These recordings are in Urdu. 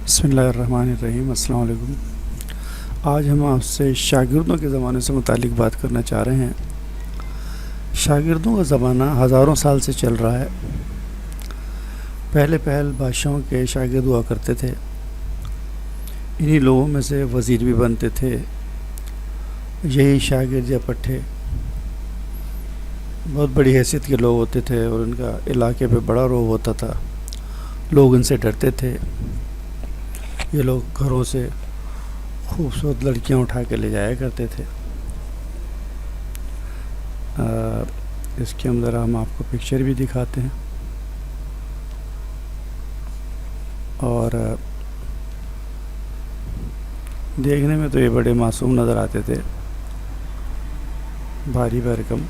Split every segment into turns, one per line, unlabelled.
بسم اللہ الرحمن الرحیم۔ السلام علیکم۔ آج ہم آپ سے شاگردوں کے زمانے سے متعلق بات کرنا چاہ رہے ہیں۔ شاگردوں کا زمانہ ہزاروں سال سے چل رہا ہے۔ پہلے بادشاہوں کے شاگرد ہوا کرتے تھے، انہی لوگوں میں سے وزیر بھی بنتے تھے۔ یہی شاگرد یا پٹھے بہت بڑی حیثیت کے لوگ ہوتے تھے اور ان کا علاقے پہ بڑا روب ہوتا تھا، لوگ ان سے ڈرتے تھے۔ یہ لوگ گھروں سے خوبصورت لڑکیاں اٹھا کے لے جایا کرتے تھے۔ اس کے اندر ہم آپ کو پکچر بھی دکھاتے ہیں اور دیکھنے میں تو یہ بڑے معصوم نظر آتے تھے، بھاری بھرکم،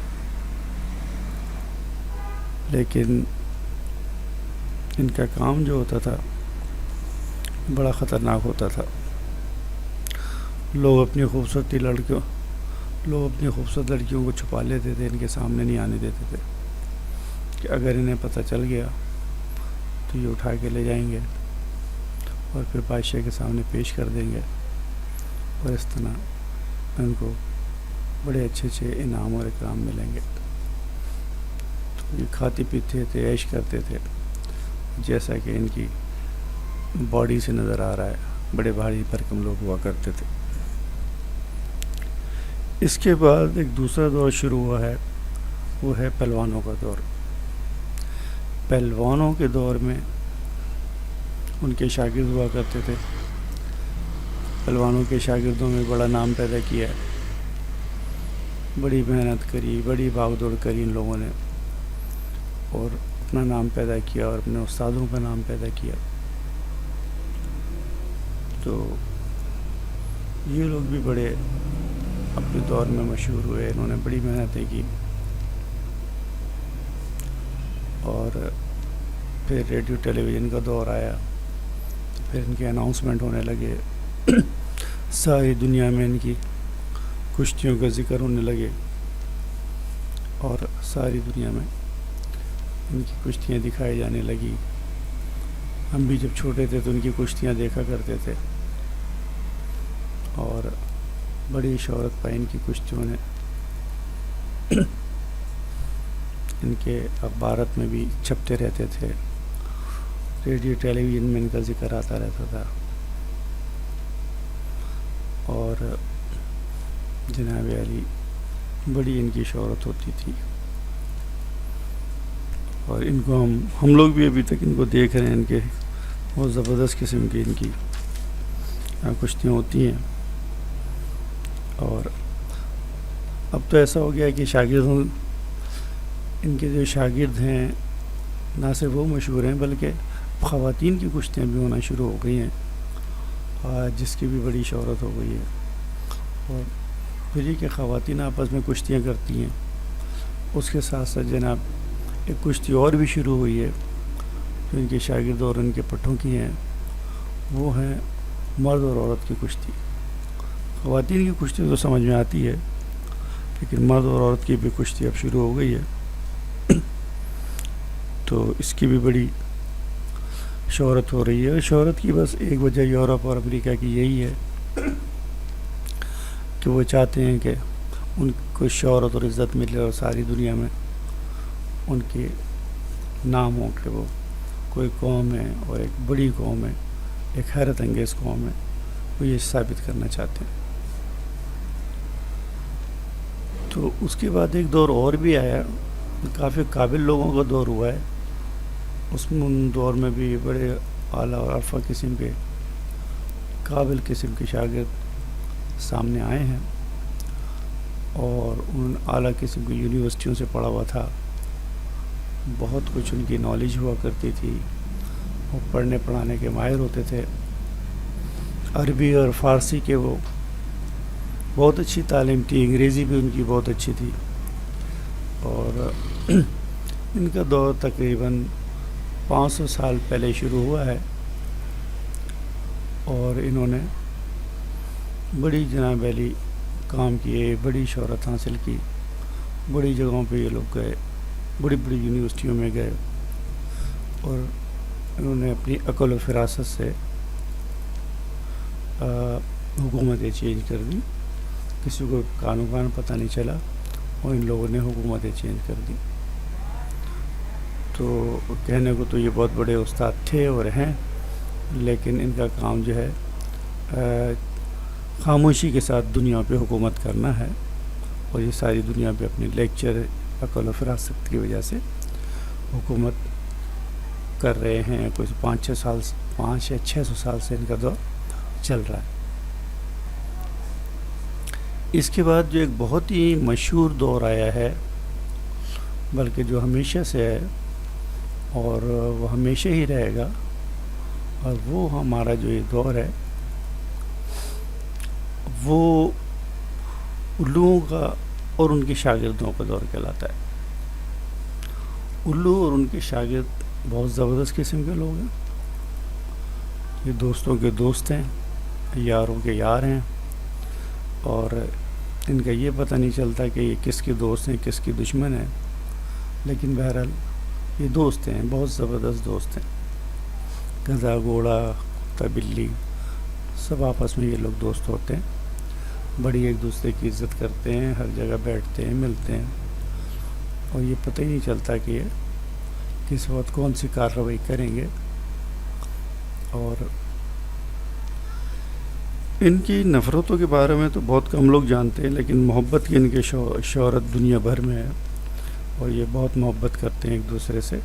لیکن ان کا کام جو ہوتا تھا بڑا خطرناک ہوتا تھا۔ لوگ اپنی خوبصورت لڑکیوں کو چھپا لیتے تھے، ان کے سامنے نہیں آنے دیتے تھے کہ اگر انہیں پتہ چل گیا تو یہ اٹھا کے لے جائیں گے اور پھر بادشاہ کے سامنے پیش کر دیں گے، اور اس طرح ان کو بڑے اچھے انعام اور اکرام ملیں گے۔ تو یہ کھاتے پیتے تھے، عیش کرتے تھے، جیسا کہ ان کی باڈی سے نظر آ رہا ہے، بڑے بھاری بھرکم لوگ ہوا کرتے تھے۔ اس کے بعد ایک دوسرا دور شروع ہوا ہے، وہ ہے پہلوانوں کا دور۔ پہلوانوں کے دور میں ان کے شاگرد ہوا کرتے تھے۔ پہلوانوں کے شاگردوں میں بڑا نام پیدا کیا ہے، بڑی محنت کری، بڑی بھاگ دوڑ کری ان لوگوں نے، اور اپنا نام پیدا کیا اور اپنے استادوں کا نام پیدا کیا۔ تو یہ لوگ بھی بڑے اپنے دور میں مشہور ہوئے، انہوں نے بڑی محنتیں کی، اور پھر ریڈیو ٹیلی ویژن کا دور آیا، پھر ان کے اناؤنسمنٹ ہونے لگے، ساری دنیا میں ان کی کشتیوں کا ذکر ہونے لگے، اور ساری دنیا میں ان کی کشتیاں دکھائی جانے لگی۔ ہم بھی جب چھوٹے تھے تو ان کی کشتیاں دیکھا کرتے تھے، اور بڑی شہرت پائی ان کی کشتیوں نے۔ ان کے اخبارات میں بھی چھپتے رہتے تھے، ریڈیو ٹیلی ویژن میں ان کا ذکر آتا رہتا تھا، اور جناب علی بڑی ان کی شہرت ہوتی تھی۔ اور ان کو ہم لوگ بھی ابھی تک ان کو دیکھ رہے ہیں، ان کے بہت زبردست قسم کی ان کی کشتیاں ہوتی ہیں۔ اور اب تو ایسا ہو گیا کہ ان کے جو شاگرد ہیں نہ صرف وہ مشہور ہیں، بلکہ خواتین کی کشتیاں بھی ہونا شروع ہو گئی ہیں، جس کی بھی بڑی شہرت ہو گئی ہے۔ اور پھر یہ کہ خواتین آپس میں کشتیاں کرتی ہیں، اس کے ساتھ ساتھ جناب ایک کشتی اور بھی شروع ہوئی ہے جو ان کے شاگرد اور ان کے پٹھوں کی ہیں، وہ ہیں مرد اور عورت کی کشتی۔ خواتین کی کشتی تو سمجھ میں آتی ہے، لیکن مرد اور عورت کی بھی کشتی اب شروع ہو گئی ہے۔ تو اس کی بھی بڑی شہرت ہو رہی ہے۔ شہرت کی بس ایک وجہ یورپ اور امریکہ کی یہی ہے کہ وہ چاہتے ہیں کہ ان کو شہرت اور عزت ملے، اور ساری دنیا میں ان کے نام ہو کہ وہ کوئی قوم ہے اور ایک بڑی قوم ہے، ایک حیرت انگیز قوم ہے، وہ یہ ثابت کرنا چاہتے ہیں۔ تو اس کے بعد ایک دور اور بھی آیا، کافی قابل لوگوں کا دور ہوا ہے۔ ان دور میں بھی بڑے اعلیٰ اور عرفہ قسم کے قابل قسم کے شاگرد سامنے آئے ہیں، اور ان اعلیٰ قسم کی یونیورسٹیوں سے پڑھا ہوا تھا، بہت کچھ ان کی نالج ہوا کرتی تھی، وہ پڑھنے پڑھانے کے ماہر ہوتے تھے، عربی اور فارسی کے وہ بہت اچھی تعلیم تھی، انگریزی بھی ان کی بہت اچھی تھی، اور ان کا دور تقریباً 500 سال پہلے شروع ہوا ہے، اور انہوں نے بڑی جناب علی کام کیے، بڑی شہرت حاصل کی، بڑی جگہوں پہ یہ لوگ گئے، بڑی بڑی یونیورسٹیوں میں گئے، اور انہوں نے اپنی عقل و فراست سے حکومتیں چینج کر دی، کسی کو کان پتہ نہیں چلا اور ان لوگوں نے حکومتیں چینج کر دی. تو کہنے کو تو یہ بہت بڑے استاد تھے اور ہیں، لیکن ان کا کام جو ہے خاموشی کے ساتھ دنیا پہ حکومت کرنا ہے، اور یہ ساری دنیا پہ اپنے لیکچر، عقل و فراست کی وجہ سے حکومت کر رہے ہیں. کوئی 5 یا 600 سال سے ان کا دور چل رہا ہے. اس کے بعد جو ایک بہت ہی مشہور دور آیا ہے، بلکہ جو ہمیشہ سے ہے اور وہ ہمیشہ ہی رہے گا، اور وہ ہمارا جو یہ دور ہے وہ الوؤں کا اور ان کے شاگردوں کا دور کہلاتا ہے. الو اور ان کے شاگرد بہت زبردست قسم کے لوگ ہیں. یہ دوستوں کے دوست ہیں، یاروں کے یار ہیں، اور ان کا یہ پتہ نہیں چلتا کہ یہ کس کے دوست ہیں کس کے دشمن ہیں، لیکن بہرحال یہ دوست ہیں، بہت زبردست دوست ہیں. گدھا، گھوڑا، کتا، بلی، سب آپس میں یہ لوگ دوست ہوتے ہیں. بڑی ایک دوسرے کی عزت کرتے ہیں، ہر جگہ بیٹھتے ہیں، ملتے ہیں، اور یہ پتہ ہی نہیں چلتا کہ یہ کس وقت کون سی کارروائی کریں گے. اور ان کی نفرتوں کے بارے میں تو بہت کم لوگ جانتے ہیں، لیکن محبت کی ان کی شہرت دنیا بھر میں ہے، اور یہ بہت محبت کرتے ہیں ایک دوسرے سے.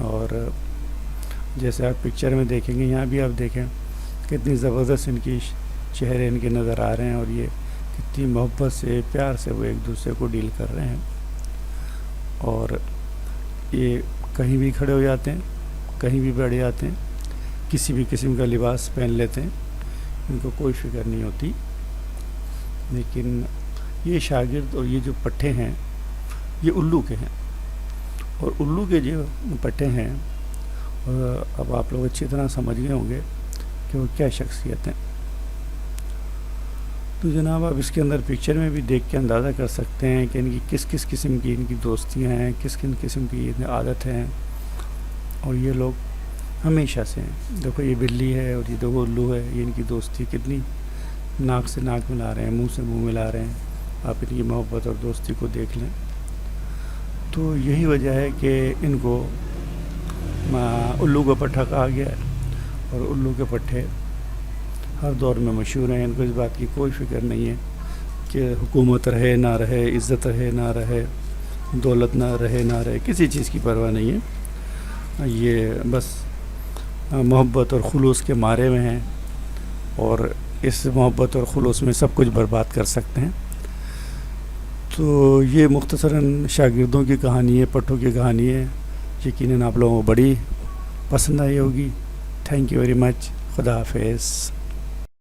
اور جیسے آپ پکچر میں دیکھیں گے، یہاں بھی آپ دیکھیں کتنی زبردست ان کی چہرے ان کے نظر آ رہے ہیں، اور یہ کتنی محبت سے، پیار سے وہ ایک دوسرے کو ڈیل کر رہے ہیں. اور یہ کہیں بھی کھڑے ہو جاتے ہیں، کہیں بھی بیٹھ جاتے ہیں، کسی بھی قسم کا لباس پہن لیتے ہیں، ان کو کوئی فکر نہیں ہوتی. لیکن یہ شاگرد اور یہ جو پٹھے ہیں یہ الو کے ہیں، اور الو کے جو پٹھے ہیں اب آپ لوگ اچھی طرح سمجھ گئے ہوں گے کہ وہ کیا شخصیت ہیں. تو جناب آپ اس کے اندر پکچر میں بھی دیکھ کے اندازہ کر سکتے ہیں کہ ان کی کس کس قسم کی ان کی دوستیاں ہیں، کس کن قسم کی ان عادت ہیں. اور یہ لوگ ہمیشہ سے ہیں. دیکھو یہ بلی ہے اور یہ دیکھو الو ہے، یہ ان کی دوستی کتنی ناک سے ناک ملا رہے ہیں، منہ سے منہ ملا رہے ہیں. آپ ان کی محبت اور دوستی کو دیکھ لیں. تو یہی وجہ ہے کہ ان کو الو کا پٹھا کہا گیا ہے، اور الو کے پٹھے ہر دور میں مشہور ہیں. ان کو اس بات کی کوئی فکر نہیں ہے کہ حکومت رہے نہ رہے، عزت رہے نہ رہے، دولت نہ رہے نہ رہے، کسی چیز کی پرواہ نہیں ہے. یہ بس محبت اور خلوص کے مارے ہوئے ہیں، اور اس محبت اور خلوص میں سب کچھ برباد کر سکتے ہیں. تو یہ مختصراً شاگردوں کی کہانی ہے، پٹھوں کی کہانی ہے. یقیناً آپ لوگوں کو بڑی پسند آئی ہوگی. Thank you very much. خدا حافظ.